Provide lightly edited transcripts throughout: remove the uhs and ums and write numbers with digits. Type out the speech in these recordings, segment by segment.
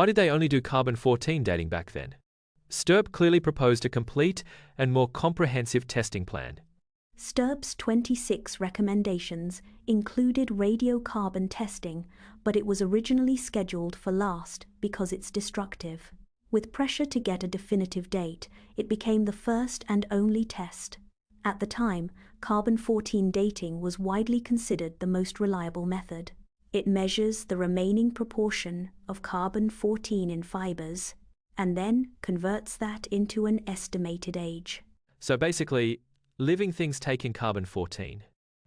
Why did they only do carbon-14 dating back then? Sturp clearly proposed a complete and more comprehensive testing plan. Sturp's 26 recommendations included radiocarbon testing, but it was originally scheduled for last because it's destructive. With pressure to get a definitive date, it became the first and only test. At the time, carbon-14 dating was widely considered the most reliable method. It measures the remaining proportion of carbon-14 in fibers and then converts that into an estimated age. So basically, living things take in carbon-14.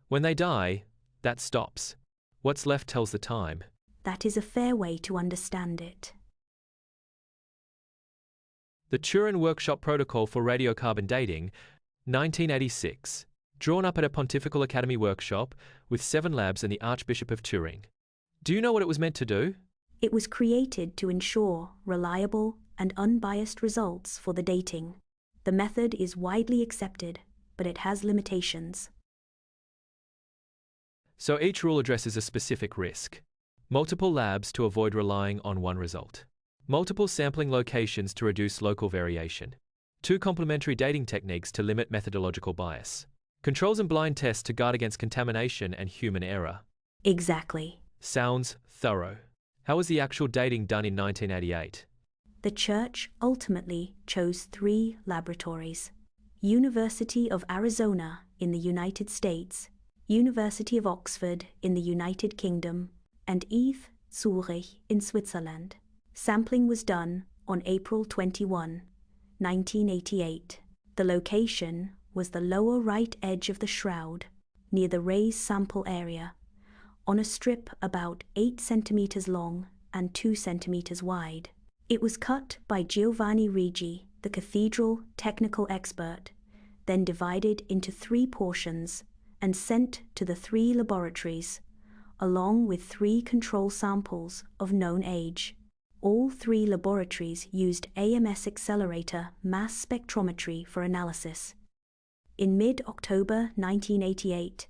When they die, that stops. What's left tells the time. That is a fair way to understand it. The Turin Workshop Protocol for Radiocarbon Dating, 1986. Drawn up at a Pontifical Academy workshop with 7 labs and the Archbishop of Turin. Do you know what it was meant to do? It was created to ensure reliable and unbiased results for the dating. The method is widely accepted, but it has limitations. So each rule addresses a specific risk. Multiple labs to avoid relying on one result. Multiple sampling locations to reduce local variation. 2 complementary dating techniques to limit methodological bias. Controls and blind tests to guard against contamination and human error. Exactly. Sounds thorough. How was the actual dating done in 1988? The Church ultimately chose 3 laboratories. University of Arizona in the United States, University of Oxford in the United Kingdom, and ETH Zurich in Switzerland. Sampling was done on April 21, 1988. The location was the lower right edge of the shroud, near the raised sample area, on a strip about 8 centimeters long and 2 centimeters wide. It was cut by Giovanni Rigi, the cathedral technical expert, then divided into 3 portions and sent to the 3 laboratories, along with 3 control samples of known age. All 3 laboratories used AMS accelerator mass spectrometry for analysis. In mid-October 1988,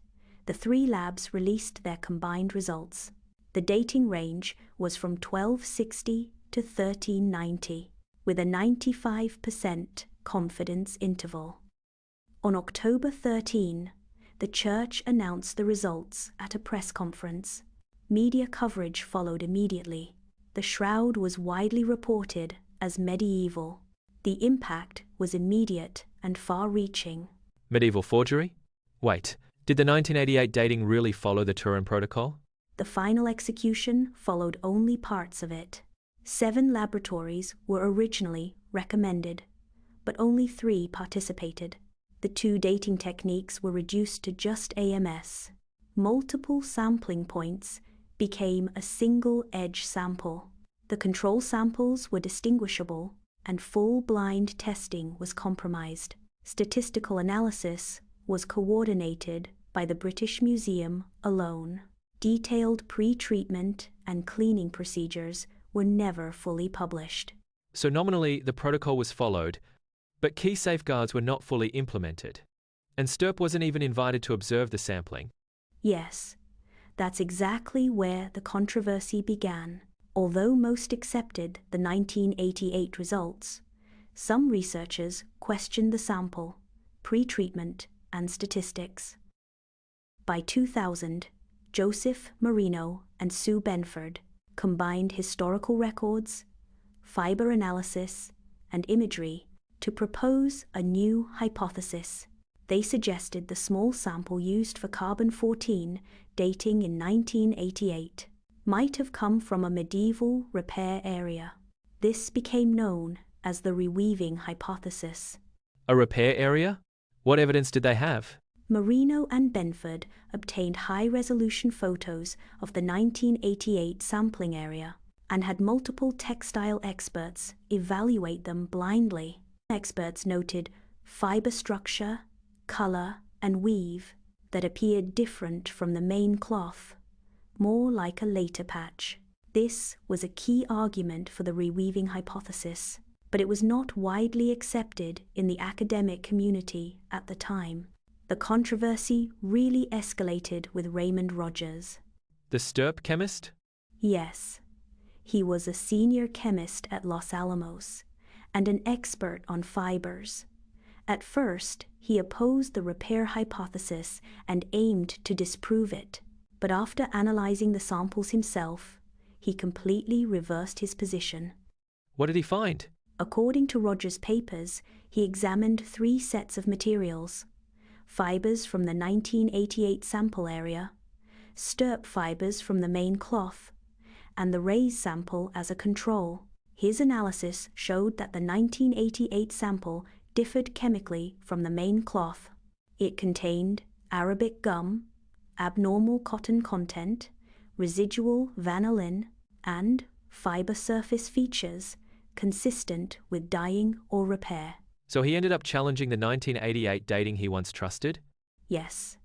the 3 labs released their combined results. The dating range was from 1260 to 1390, with a 95% confidence interval. On October 13, the Church announced the results at a press conference. Media coverage followed immediately. The shroud was widely reported as medieval. The impact was immediate and far-reaching. Medieval forgery? Wait, did the 1988 dating really follow the Turin Protocol? The final execution followed only parts of it. 7 laboratories were originally recommended, but only 3 participated. The 2 dating techniques were reduced to just AMS. Multiple sampling points became a single edge sample. The control samples were distinguishable, and full blind testing was compromised. Statistical analysis was coordinated by the British Museum alone. Detailed pre-treatment and cleaning procedures were never fully published. So nominally, the protocol was followed, but key safeguards were not fully implemented. And Sturp wasn't even invited to observe the sampling. Yes, that's exactly where the controversy began. Although most accepted the 1988 results, some researchers questioned the sample, pre-treatment, and statistics. By 2000, Joseph Marino and Sue Benford combined historical records, fiber analysis, and imagery to propose a new hypothesis. They suggested the small sample used for carbon-14 dating in 1988 might have come from a medieval repair area. This became known as the reweaving hypothesis. A repair area? What evidence did they have? Marino and Benford obtained high-resolution photos of the 1988 sampling area and had multiple textile experts evaluate them blindly. Experts noted fiber structure, color, and weave that appeared different from the main cloth, more like a later patch. This was a key argument for the reweaving hypothesis, but it was not widely accepted in the academic community at the time. The controversy really escalated with Raymond Rogers. The Sturp chemist? Yes. He was a senior chemist at Los Alamos and an expert on fibers. At first, he opposed the repair hypothesis and aimed to disprove it, but after analyzing the samples himself, he completely reversed his position. What did he find? According to Rogers' papers, he examined 3 sets of materials: fibers from the 1988 sample area, stirp fibers from the main cloth, and the raised sample as a control. His analysis showed that the 1988 sample differed chemically from the main cloth. It contained Arabic gum, abnormal cotton content, residual vanillin, and fiber surface features consistent with dyeing or repair. So he ended up challenging the 1988 dating he once trusted? Yes.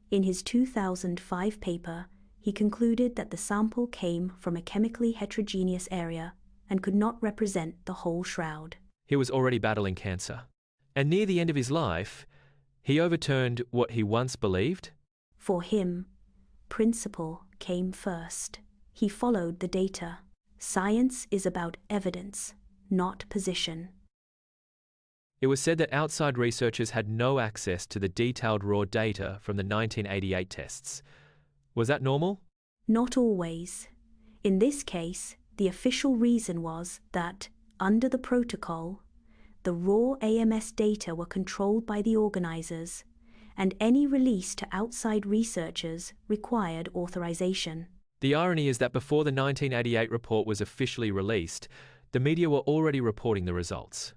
In his 2005 paper, he concluded that the sample came from a chemically heterogeneous area and could not represent the whole shroud. He was already battling cancer. And near the end of his life, he overturned what he once believed? For him, principle came first. He followed the data. Science is about evidence, not position. It was said that outside researchers had no access to the detailed raw data from the 1988 tests. Was that normal? Not always. In this case, the official reason was that, under the protocol, the raw AMS data were controlled by the organizers, and any release to outside researchers required authorization. The irony is that before the 1988 report was officially released, the media were already reporting the results.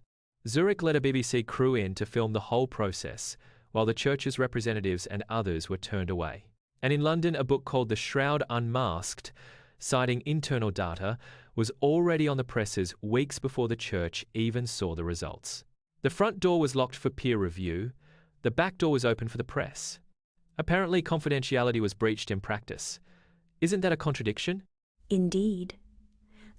Zurich let a BBC crew in to film the whole process, while the church's representatives and others were turned away. And in London, a book called The Shroud Unmasked, citing internal data, was already on the presses weeks before the church even saw the results. The front door was locked for peer review. The back door was open for the press. Apparently, confidentiality was breached in practice. Isn't that a contradiction? Indeed.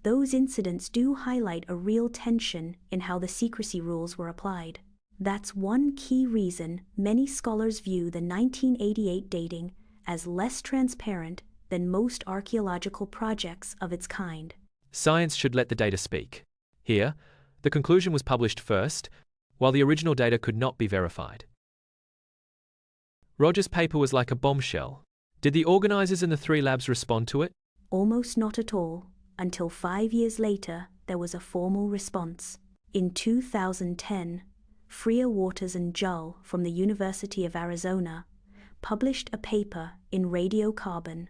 Those incidents do highlight a real tension in how the secrecy rules were applied. That's one key reason many scholars view the 1988 dating as less transparent than most archaeological projects of its kind. Science should let the data speak. Here, the conclusion was published first, while the original data could not be verified. Rogers' paper was like a bombshell. Did the organizers in the 3 labs respond to it? Almost not at all, until 5 years later there was a formal response. In 2010, Freya Waters and Jull from the University of Arizona published a paper in Radiocarbon,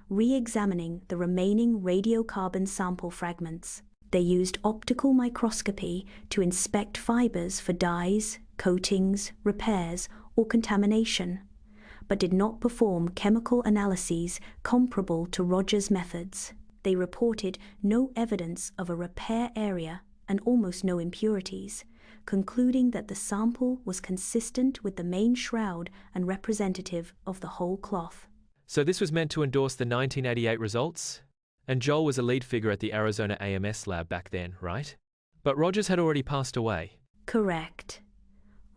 re-examining the remaining radiocarbon sample fragments. They used optical microscopy to inspect fibers for dyes, coatings, repairs, or contamination, but did not perform chemical analyses comparable to Rogers' methods. They reported no evidence of a repair area and almost no impurities, concluding that the sample was consistent with the main shroud and representative of the whole cloth. So this was meant to endorse the 1988 results? And Joel was a lead figure at the Arizona AMS lab back then, right? But Rogers had already passed away. Correct.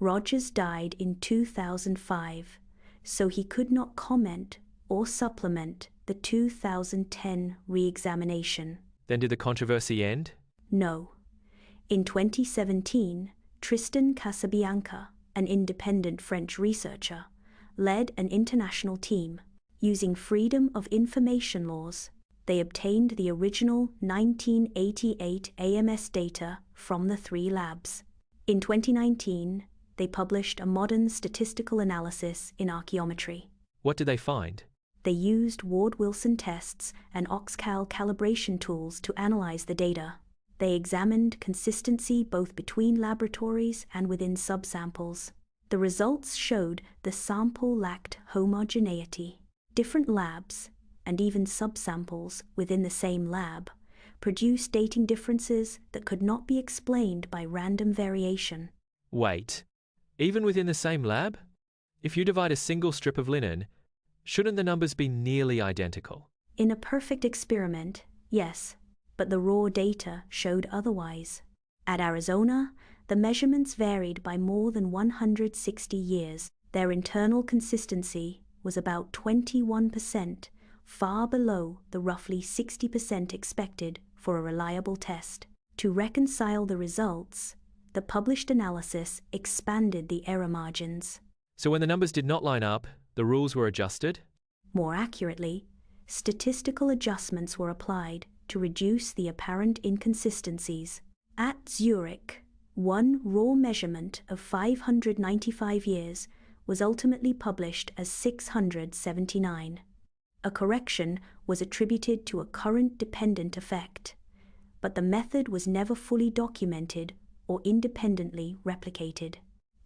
Rogers died in 2005, so he could not comment or supplement the 2010 re-examination. Then did the controversy end? No. In 2017, Tristan Casabianca, an independent French researcher, led an international team. Using Freedom of Information laws, they obtained the original 1988 AMS data from the 3 labs. In 2019, they published a modern statistical analysis in archaeometry. What did they find? They used Ward-Wilson tests and Oxcal calibration tools to analyze the data. They examined consistency both between laboratories and within subsamples. The results showed the sample lacked homogeneity. Different labs, and even subsamples within the same lab, produced dating differences that could not be explained by random variation. Wait, even within the same lab? If you divide a single strip of linen, shouldn't the numbers be nearly identical? In a perfect experiment, yes, but the raw data showed otherwise. At Arizona, the measurements varied by more than 160 years. Their internal consistency was about 21%, far below the roughly 60% expected for a reliable test. To reconcile the results, the published analysis expanded the error margins. So when the numbers did not line up, the rules were adjusted? More accurately, statistical adjustments were applied to reduce the apparent inconsistencies. At Zurich, one raw measurement of 595 years was ultimately published as 679. A correction was attributed to a current-dependent effect, but the method was never fully documented or independently replicated.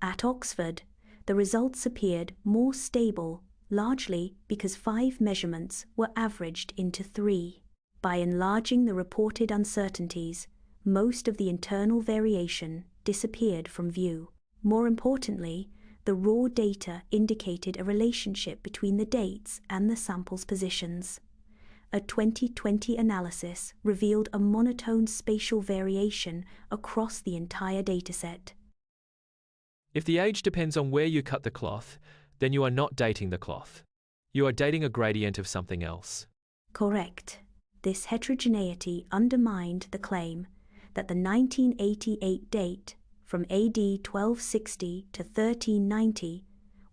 At Oxford, the results appeared more stable, largely because 5 measurements were averaged into 3. By enlarging the reported uncertainties, most of the internal variation disappeared from view. More importantly, the raw data indicated a relationship between the dates and the sample's positions. A 2020 analysis revealed a monotone spatial variation across the entire dataset. If the age depends on where you cut the cloth, then you are not dating the cloth. You are dating a gradient of something else. Correct. This heterogeneity undermined the claim that the 1988 date from AD 1260 to 1390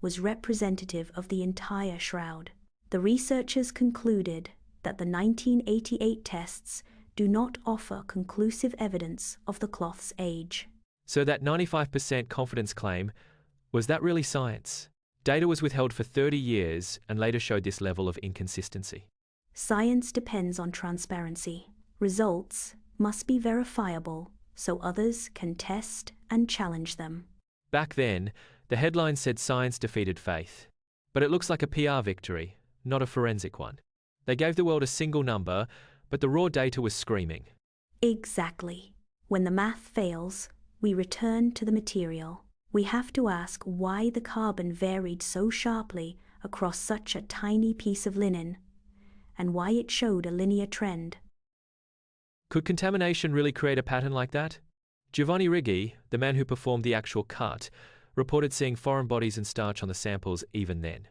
was representative of the entire shroud. The researchers concluded that the 1988 tests do not offer conclusive evidence of the cloth's age. So that 95% confidence claim, was that really science? Data was withheld for 30 years and later showed this level of inconsistency. Science depends on transparency. Results must be verifiable so others can test and challenge them. Back then, the headline said science defeated faith. But it looks like a PR victory, not a forensic one. They gave the world a single number, but the raw data was screaming. Exactly. When the math fails, we return to the material. We have to ask why the carbon varied so sharply across such a tiny piece of linen, and why it showed a linear trend. Could contamination really create a pattern like that? Giovanni Righi, the man who performed the actual cut, reported seeing foreign bodies and starch on the samples even then.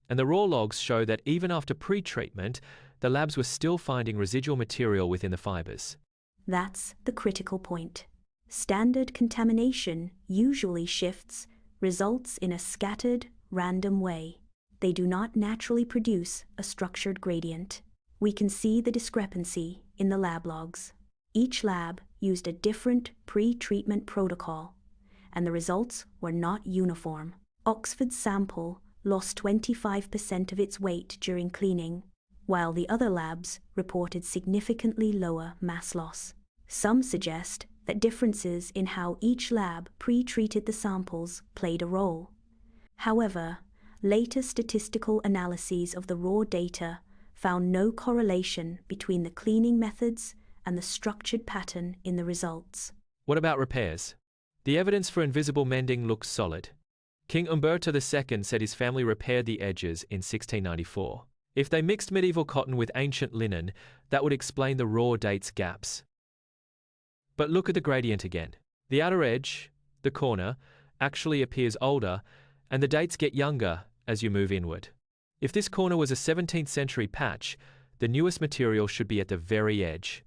And the raw logs show that even after pre-treatment, the labs were still finding residual material within the fibers. That's the critical point. Standard contamination usually shifts, results in a scattered, random way. They do not naturally produce a structured gradient. We can see the discrepancy in the lab logs. Each lab used a different pre-treatment protocol, and the results were not uniform. Oxford's sample lost 25% of its weight during cleaning, while the other labs reported significantly lower mass loss. Some suggest that differences in how each lab pre-treated the samples played a role. However, later statistical analyses of the raw data found no correlation between the cleaning methods and the structured pattern in the results. What about repairs? The evidence for invisible mending looks solid. King Umberto II said his family repaired the edges in 1694. If they mixed medieval cotton with ancient linen, that would explain the raw date's gaps. But look at the gradient again. The outer edge, the corner, actually appears older, and the dates get younger as you move inward. If this corner was a 17th century patch, the newest material should be at the very edge.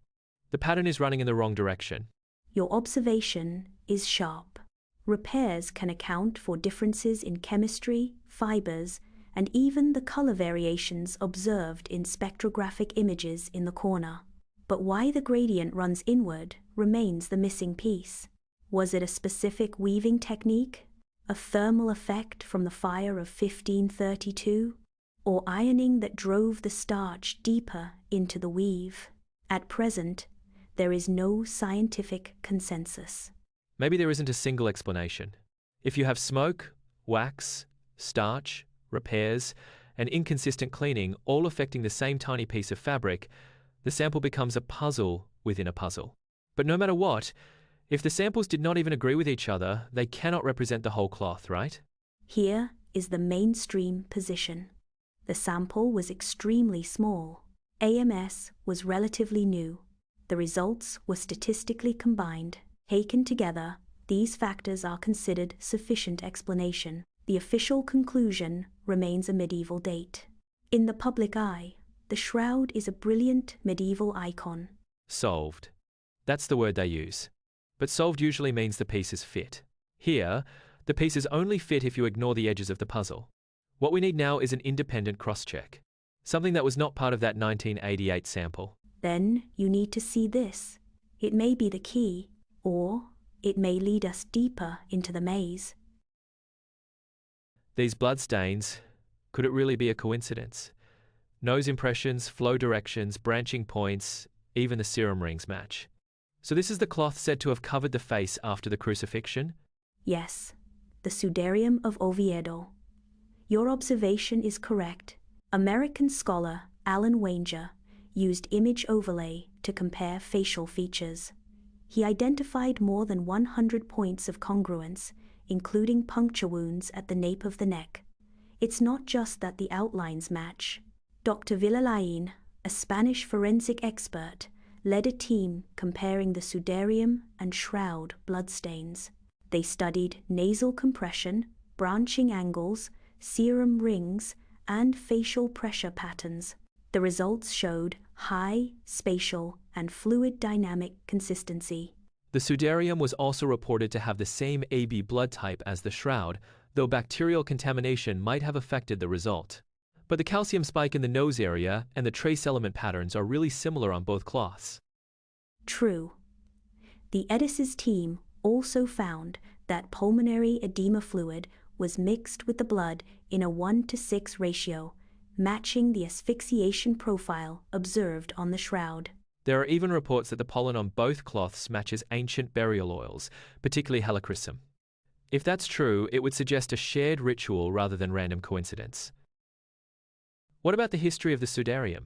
The pattern is running in the wrong direction. Your observation is sharp. Repairs can account for differences in chemistry, fibers, and even the color variations observed in spectrographic images in the corner. But why the gradient runs inward remains the missing piece. Was it a specific weaving technique? A thermal effect from the fire of 1532? Or ironing that drove the starch deeper into the weave? At present, there is no scientific consensus. Maybe there isn't a single explanation. If you have smoke, wax, starch, repairs, and inconsistent cleaning all affecting the same tiny piece of fabric, the sample becomes a puzzle within a puzzle. But no matter what, if the samples did not even agree with each other, they cannot represent the whole cloth, right? Here is the mainstream position. The sample was extremely small. AMS was relatively new. The results were statistically combined. Taken together, these factors are considered sufficient explanation. The official conclusion remains a medieval date. In the public eye, the shroud is a brilliant medieval icon. Solved. That's the word they use. But solved usually means the piece is fit. Here, the piece is only fit if you ignore the edges of the puzzle. What we need now is an independent cross-check. Something that was not part of that 1988 sample. Then you need to see this. It may be the key, or it may lead us deeper into the maze. These bloodstains, could it really be a coincidence? Nose impressions, flow directions, branching points, even the serum rings match. So this is the cloth said to have covered the face after the crucifixion? Yes, the Sudarium of Oviedo. Your observation is correct. American scholar Alan Wanger used image overlay to compare facial features. He identified more than 100 points of congruence, including puncture wounds at the nape of the neck. It's not just that the outlines match. Dr. Villalain, a Spanish forensic expert, led a team comparing the Sudarium and Shroud bloodstains. They studied nasal compression, branching angles, serum rings, and facial pressure patterns. The results showed high spatial and fluid dynamic consistency. The Sudarium was also reported to have the same AB blood type as the Shroud, though bacterial contamination might have affected the result. But the calcium spike in the nose area and the trace element patterns are really similar on both cloths. True. The Edis's team also found that pulmonary edema fluid was mixed with the blood in a 1:6 ratio, matching the asphyxiation profile observed on the Shroud. There are even reports that the pollen on both cloths matches ancient burial oils, particularly helichrysum. If that's true, it would suggest a shared ritual rather than random coincidence. What about the history of the Sudarium?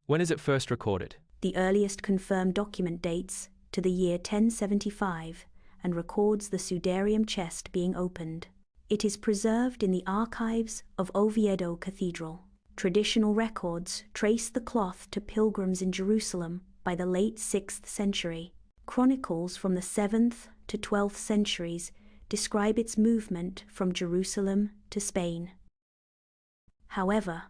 When is it first recorded? The earliest confirmed document dates to the year 1075 and records the Sudarium chest being opened. It is preserved in the archives of Oviedo Cathedral. Traditional records trace the cloth to pilgrims in Jerusalem by the late 6th century. Chronicles from the 7th to 12th centuries describe its movement from Jerusalem to Spain. However,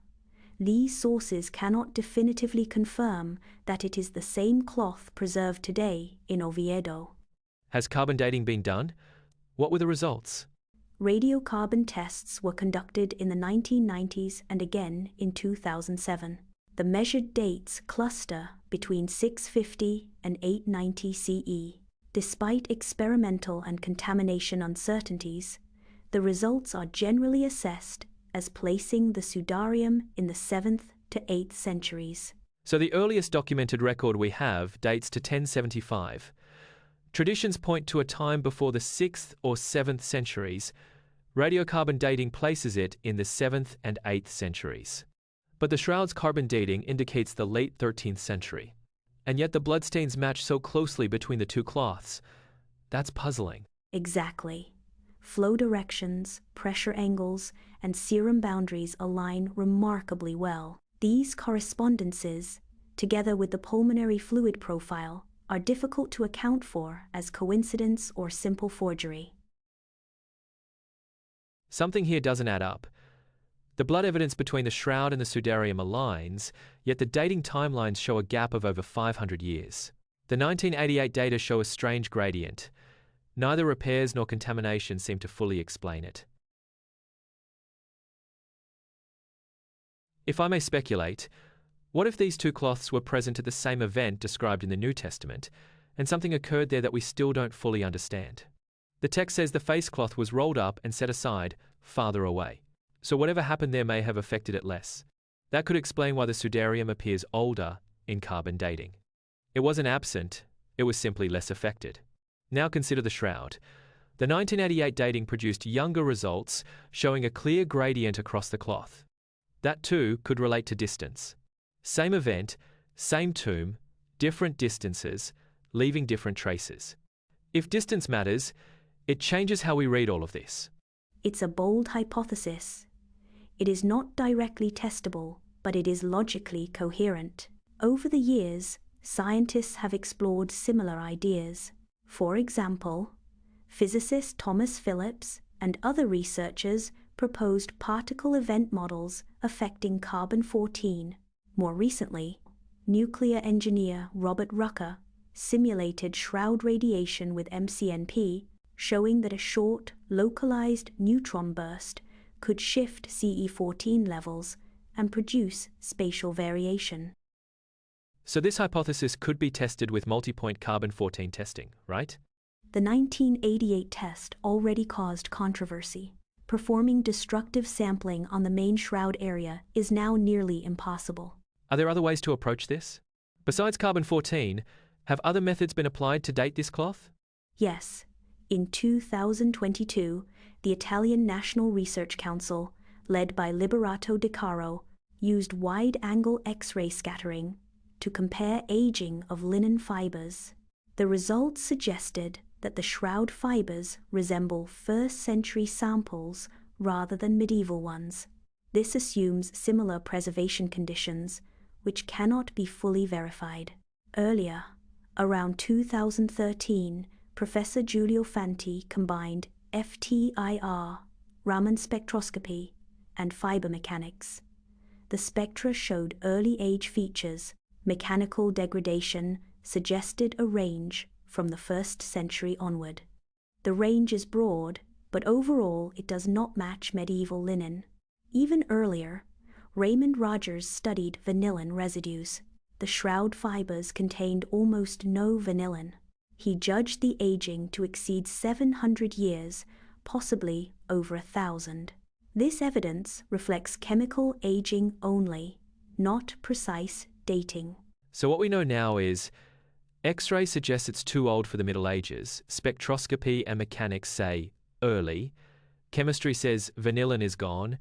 these sources cannot definitively confirm that it is the same cloth preserved today in Oviedo. Has carbon dating been done? What were the results? Radiocarbon tests were conducted in the 1990s and again in 2007. The measured dates cluster between 650 and 890 CE. Despite experimental and contamination uncertainties, the results are generally assessed as placing the Sudarium in the 7th to 8th centuries. So the earliest documented record we have dates to 1075. Traditions point to a time before the 6th or 7th centuries. Radiocarbon dating places it in the 7th and 8th centuries. But the Shroud's carbon dating indicates the late 13th century. And yet the bloodstains match so closely between the two cloths. That's puzzling. Exactly. Flow directions, pressure angles, and serum boundaries align remarkably well. These correspondences, together with the pulmonary fluid profile, are difficult to account for as coincidence or simple forgery. Something here doesn't add up. The blood evidence between the Shroud and the Sudarium aligns, yet the dating timelines show a gap of over 500 years. The 1988 data show a strange gradient. Neither repairs nor contamination seem to fully explain it. If I may speculate, what if these two cloths were present at the same event described in the New Testament, and something occurred there that we still don't fully understand? The text says the face cloth was rolled up and set aside, farther away. So whatever happened there may have affected it less. That could explain why the Sudarium appears older in carbon dating. It wasn't absent, it was simply less affected. Now consider the Shroud. The 1988 dating produced younger results, showing a clear gradient across the cloth. That too could relate to distance. Same event, same tomb, different distances, leaving different traces. If distance matters, it changes how we read all of this. It's a bold hypothesis. It is not directly testable, but it is logically coherent. Over the years, scientists have explored similar ideas. For example, physicist Thomas Phillips and other researchers proposed particle event models affecting carbon-14. More recently, nuclear engineer Robert Rucker simulated shroud radiation with MCNP, showing that a short, localized neutron burst could shift CE14 levels and produce spatial variation. So this hypothesis could be tested with multi-point carbon-14 testing, right? The 1988 test already caused controversy. Performing destructive sampling on the main shroud area is now nearly impossible. Are there other ways to approach this? Besides carbon-14, have other methods been applied to date this cloth? Yes. In 2022, the Italian National Research Council, led by Liberato De Caro, used wide-angle X-ray scattering to compare aging of linen fibers. The results suggested that the shroud fibers resemble first-century samples rather than medieval ones. This assumes similar preservation conditions, which cannot be fully verified. Earlier, around 2013, Professor Giulio Fanti combined FTIR, Raman spectroscopy, and fiber mechanics. The spectra showed early age features. Mechanical degradation suggested a range from the 1st century onward. The range is broad, but overall it does not match medieval linen. Even earlier, Raymond Rogers studied vanillin residues. The shroud fibers contained almost no vanillin. He judged the aging to exceed 700 years, possibly over 1,000. This evidence reflects chemical aging only, not precise dating. So what we know now is X-ray suggests it's too old for the Middle Ages, spectroscopy and mechanics say early, chemistry says vanillin is gone,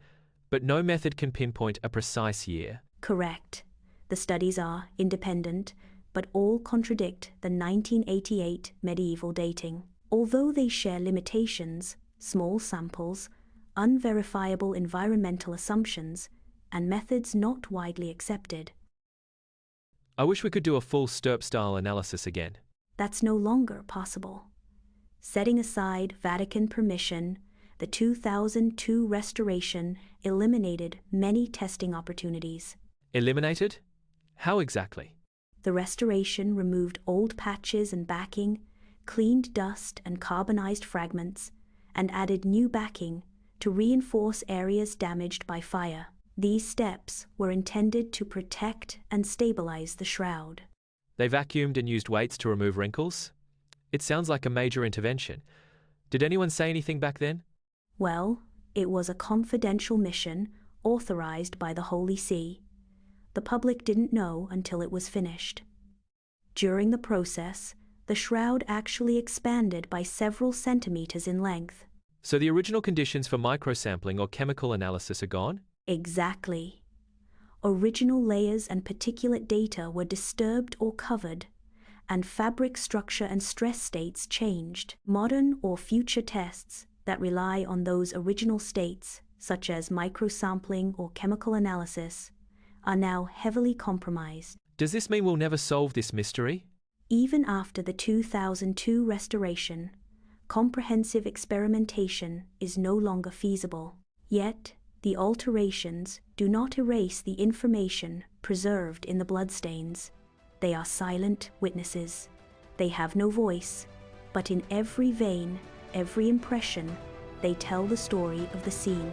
but no method can pinpoint a precise year. Correct. The studies are independent, but all contradict the 1988 medieval dating. Although they share limitations, small samples, unverifiable environmental assumptions, and methods not widely accepted. I wish we could do a full STURP-style analysis again. That's no longer possible. Setting aside Vatican permission, the 2002 restoration eliminated many testing opportunities. Eliminated? How exactly? The restoration removed old patches and backing, cleaned dust and carbonized fragments, and added new backing to reinforce areas damaged by fire. These steps were intended to protect and stabilize the shroud. They vacuumed and used weights to remove wrinkles? It sounds like a major intervention. Did anyone say anything back then? Well, it was a confidential mission authorized by the Holy See. The public didn't know until it was finished. During the process, the shroud actually expanded by several centimeters in length. So the original conditions for microsampling or chemical analysis are gone? Exactly. Original layers and particulate data were disturbed or covered, and fabric structure and stress states changed. Modern or future tests that rely on those original states, such as microsampling or chemical analysis, are now heavily compromised. Does this mean we'll never solve this mystery? Even after the 2002 restoration, comprehensive experimentation is no longer feasible. Yet, the alterations do not erase the information preserved in the bloodstains. They are silent witnesses. They have no voice, but in every vein, every impression, they tell the story of the scene.